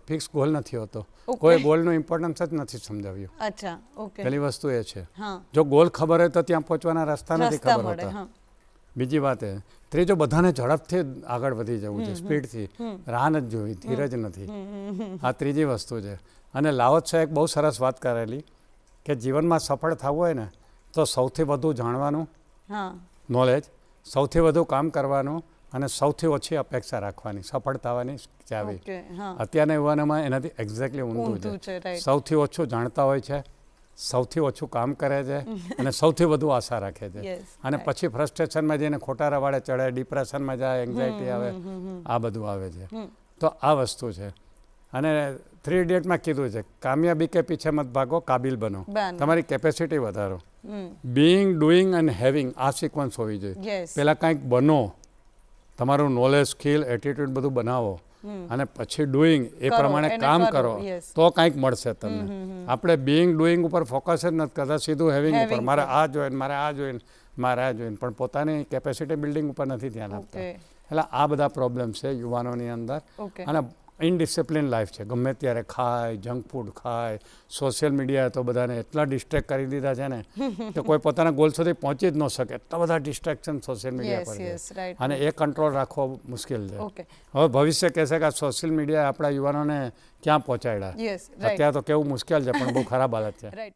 Fix goal નથી હોતો. કોઈ ગોલનું ઇમ્પોર્ટન્સ જ નથી સમજાવ્યું. અચ્છા, ઓકે. પહેલી વસ્તુ એ છે. હા. જો ગોલ ખબર હોય તો ત્યાં પહોંચવાના રસ્તા નથી ખબર હોતા. હા. બીજી વાત એ ત્રીજો, બધાને ઝડપથી આગળ વધી જવું છે, સ્પીડથી. રાહ નથી જોવી, ધીરજ નથી. આ ત્રીજી વસ્તુ છે. અને લાઓ ત્સે એક બહુ સરસ વાત કરેલી કે જીવનમાં સફળ થવું હોય ને તો સૌથી વધુ જાણવાનું નોલેજ, સૌથી વધુ કામ કરવાનું અને સૌથી ઓછી અપેક્ષા રાખવાની સફળ થવાની ચાવી. અત્યારના યુવાનોમાં એનાથી એક્ઝેક્ટલી ઊંધું છે. સૌથી ઓછું જાણતા હોય છે, સૌથી ઓછું કામ કરે છે અને સૌથી વધુ આશા રાખે છે. અને પછી ફ્રસ્ટ્રેશનમાં જઈને ખોટા રવાડે ચડે, ડિપ્રેશનમાં જાય, એન્ઝાયટી આવે, આ બધું આવે છે. તો આ વસ્તુ છે. અને 3 ઇડિયટમાં કીધું છે, કામયાબી કે પીછે મત ભાગો, કાબિલ બનો. તમારી કેપેસિટી વધારો. બિંગ, ડુઈંગ અને હેવિંગ, આ સિક્વન્સ હોવી જોઈએ. પહેલાં કંઈક બનો, તમારું નોલેજ, સ્કિલ, એટીટ્યુડ બધું બનાવો અને પછી ડુઈંગ એ પ્રમાણે કામ કરો તો કંઈક મળશે તમને. આપણે બિંગ, ડુઈંગ ઉપર ફોકસ જ નથી કરતા, સીધું હેવિંગ ઉપર. મારે આ જોઈને, મારે આ જોઈને, મારે આ જોઈને, પણ પોતાની કેપેસિટી બિલ્ડિંગ ઉપર નથી ધ્યાન આપતા. એટલે આ બધા પ્રોબ્લેમ છે યુવાનોની અંદર. અને ઇનડિસિપ્લિન લાઈફ છે. ગમે ત્યારે ખાય, જંક ફૂડ ખાય. સોશિયલ મીડિયા તો બધાને એટલા ડિસ્ટ્રેક્ટ કરી દીધા છે ને કે કોઈ પોતાના ગોલ સુધી પહોંચી જ ન શકે. એટલા બધા ડિસ્ટ્રેક્શન સોશિયલ મીડિયા પર છે. અને એ કંટ્રોલ રાખવો મુશ્કેલ છે. હવે ભવિષ્ય કહેશે કે આ સોશિયલ મીડિયા આપણા યુવાનોને ક્યાં પહોંચાડ્યા. અત્યારે તો કેવું મુશ્કેલ છે, પણ બહુ ખરાબ હાલત છે.